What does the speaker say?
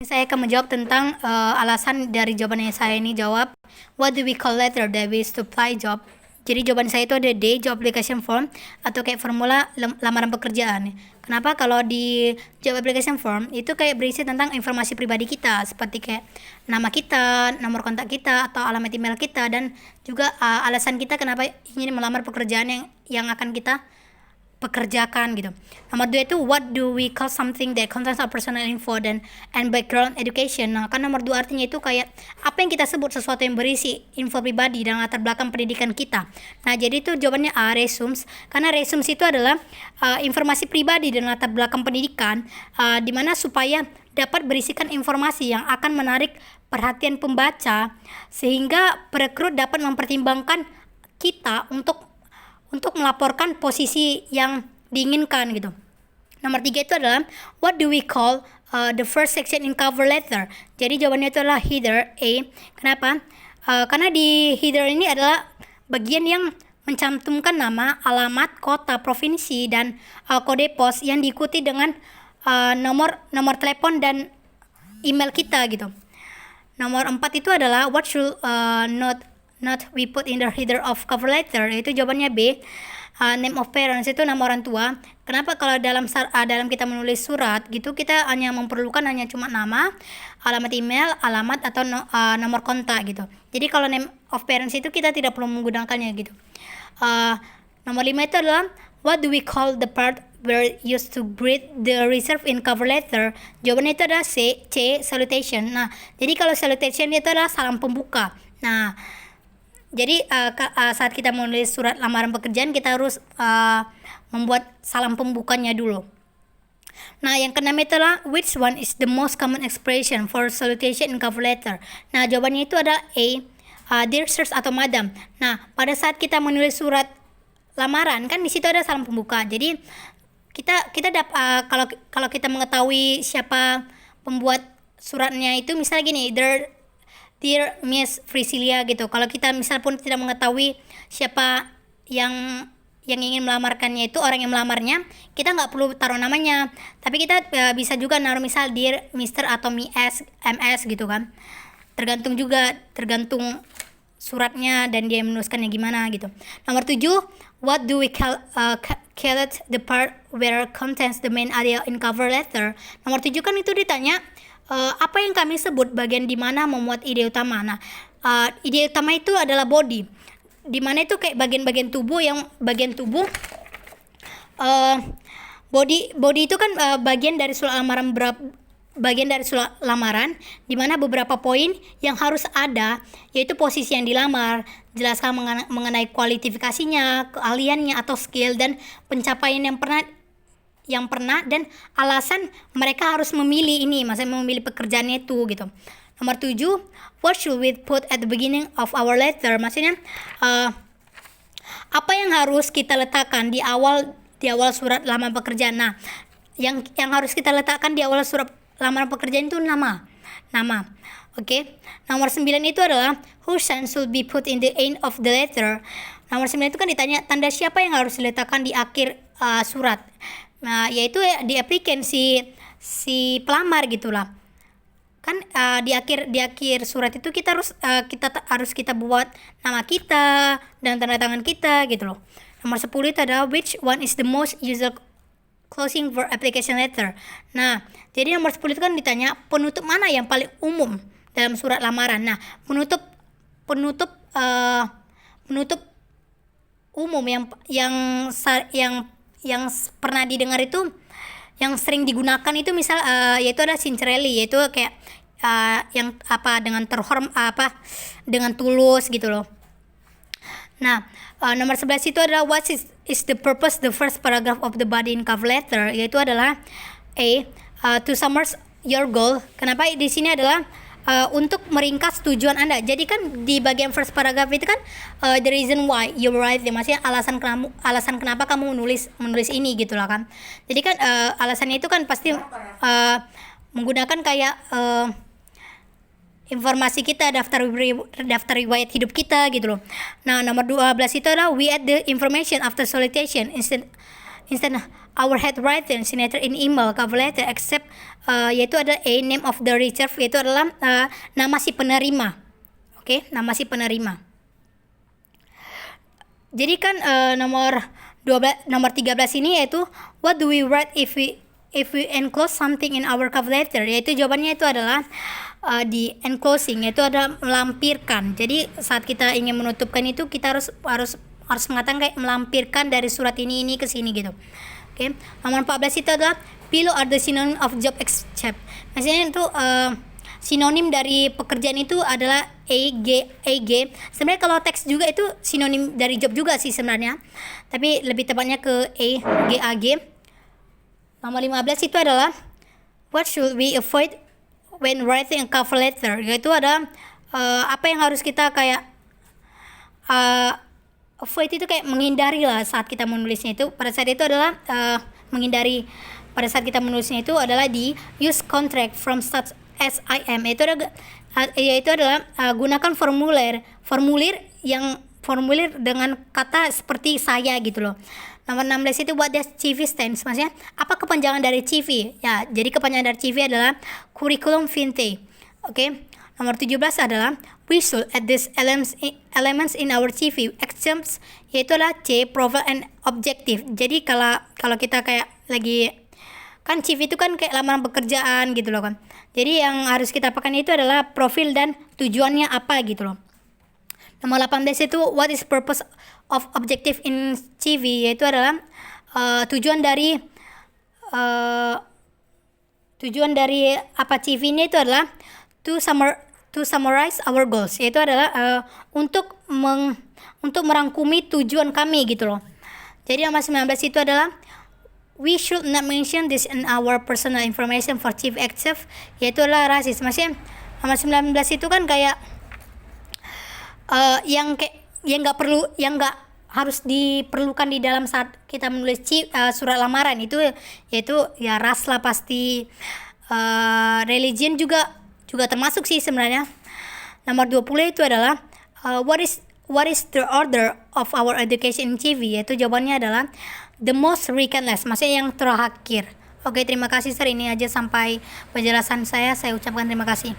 Saya akan menjawab tentang alasan dari jawaban yang saya ini jawab. What do we call letter that we use to apply job? Jadi jawaban saya itu ada D, job application form, atau kayak formula lamaran pekerjaan. Kenapa? Kalau di job application form itu kayak berisi tentang informasi pribadi kita, seperti kayak nama kita, nomor kontak kita, atau alamat email kita, dan juga alasan kita kenapa ingin melamar pekerjaan yang akan kita pekerjakan gitu. Nomor 2 itu what do we call something that contains our personal info and background education. Nah, kan nomor 2 artinya itu kayak apa yang kita sebut sesuatu yang berisi info pribadi dan latar belakang pendidikan kita. Nah, jadi itu jawabannya A, resumes. Karena resumes itu adalah informasi pribadi dan latar belakang pendidikan di mana supaya dapat berisikan informasi yang akan menarik perhatian pembaca sehingga perekrut dapat mempertimbangkan kita untuk melaporkan posisi yang diinginkan gitu. Nomor 3 itu adalah what do we call the first section in cover letter. Jadi jawabannya itu adalah header A. Kenapa? Karena di header ini adalah bagian yang mencantumkan nama, alamat, kota, provinsi, dan kode pos yang diikuti dengan nomor telepon dan email kita gitu. Nomor 4 itu adalah what should not we put in the header of cover letter, yaitu jawabannya B. Name of parents itu nama orang tua. Kenapa? Kalau dalam kita menulis surat gitu, kita hanya memerlukan cuma nama, alamat email, alamat, atau nomor kontak gitu. Jadi kalau name of parents itu kita tidak perlu menggunakannya gitu. Nomor 5 itu adalah what do we call the part where used to greet the reserve in cover letter. Jawabannya itu adalah C, salutation. Nah, jadi kalau salutation itu adalah salam pembuka. Nah, jadi saat kita menulis surat lamaran pekerjaan, kita harus membuat salam pembukanya dulu. Nah, yang keenam itu adalah which one is the most common expression for salutation in cover letter. Nah, jawabannya itu adalah A, dear sirs atau madam. Nah, pada saat kita menulis surat lamaran kan di situ ada salam pembuka. Jadi kita kalau kita mengetahui siapa pembuat suratnya itu, misalnya gini, Dear Miss Priscilia gitu. Kalau kita misal pun tidak mengetahui siapa yang ingin melamarkannya itu, orang yang melamarnya, kita nggak perlu taruh namanya. Tapi kita bisa juga naruh misal Dear Mr. atau MS gitu kan. Tergantung suratnya dan dia menuliskannya gimana gitu. Nomor 7, what do we call it the part where contains the main idea in cover letter. Nomor 7 kan itu ditanya apa yang kami sebut bagian di mana memuat ide utama. Nah, ide utama itu adalah body, di mana itu kayak bagian-bagian tubuh body itu kan bagian dari surat lamaran, di mana beberapa poin yang harus ada, yaitu posisi yang dilamar, jelaskan mengenai kualifikasinya, keahliannya atau skill, dan pencapaian yang pernah dan alasan mereka harus memilih maksudnya memilih pekerjaannya itu gitu. Nomor 7, what should we put at the beginning of our letter? Maksudnya apa yang harus kita letakkan di awal surat lamaran pekerjaan. Nah, yang harus kita letakkan di awal surat lamaran pekerjaan itu nama. Oke. Nomor 9 itu adalah whose sign should be put in the end of the letter. Nomor 9 itu kan ditanya tanda siapa yang harus diletakkan di akhir surat. Nah, yaitu di applicant si pelamar gitulah. Kan di akhir surat itu kita harus kita buat nama kita dan tanda tangan kita gitu loh. Nomor 10 itu adalah which one is the most usual closing for application letter. Nah, jadi nomor 10 itu kan ditanya penutup mana yang paling umum dalam surat lamaran. Nah, penutup umum yang pernah didengar itu, yang sering digunakan itu misal yaitu ada sincerely, yaitu kayak yang dengan tulus gitu loh. Nah, nomor 11 itu adalah what is the purpose the first paragraph of the body in cover letter, yaitu adalah A, to summarize your goal. Kenapa di sini adalah untuk meringkas tujuan Anda. Jadi kan di bagian first paragraph itu kan the reason why you write, maksudnya alasan kenapa kamu menulis ini gitu lah kan. Jadi kan alasannya itu kan pasti menggunakan kayak informasi kita, daftar riwayat hidup kita gitu loh. Nah, nomor 12 itu adalah we add the information after salutation instead our handwriting signature in email cover letter except yaitu ada a name of the receiver, yaitu adalah nama si penerima. Oke, nama si penerima. Jadi kan nomor 13 ini yaitu what do we write if we enclose something in our cover letter, yaitu jawabannya itu adalah di enclosing, yaitu ada melampirkan. Jadi saat kita ingin menutupkan itu kita harus mengatakan kayak melampirkan dari surat ini ke sini gitu. Oke. Nomor 14 itu adalah below are the synonym of job except. Maksudnya itu sinonim dari pekerjaan itu adalah AG. Sebenarnya kalau teks juga itu sinonim dari job juga sih sebenarnya. Tapi lebih tepatnya ke AG. Nomor 15 itu adalah what should we avoid when writing a cover letter, yaitu ada apa yang harus kita kayak avoid itu kayak menghindari lah saat kita menulisnya itu. Pada saat itu adalah menghindari pada saat kita menulisnya itu adalah di use contract from such as I am, yaitu adalah gunakan formulir dengan kata seperti saya gitu loh. Nomor 16 itu what does CV stands, maksudnya apa kepanjangan dari CV? Ya, jadi kepanjangan dari CV adalah curriculum vitae. Oke. Nomor 17 adalah we should add these elements in our CV exams, yaitu adalah C, profile and objective. Jadi kalau kita kayak lagi kan CV itu kan kayak lamaran pekerjaan gitu loh kan. Jadi yang harus kita pakai itu adalah profil dan tujuannya apa gitu loh. Nomor 18 itu what is purpose of objective in CV, yaitu adalah tujuan dari apa CV-nya itu adalah to summarize our goals, yaitu adalah untuk merangkumi tujuan kami gitu loh. Jadi nomor 19 itu adalah we should not mention this in our personal information for chief executive, yaitu adalah rasis. Maksudnya nomor 19 itu kan kayak yang nggak harus diperlukan di dalam saat kita menulis surat lamaran itu, yaitu ya ras lah pasti, religion juga termasuk sih sebenarnya. Nomor 20 itu adalah what is the order of our education in CV, yaitu jawabannya adalah the most recent, maksudnya yang terakhir. Oke, terima kasih Sir, ini aja sampai penjelasan saya ucapkan terima kasih.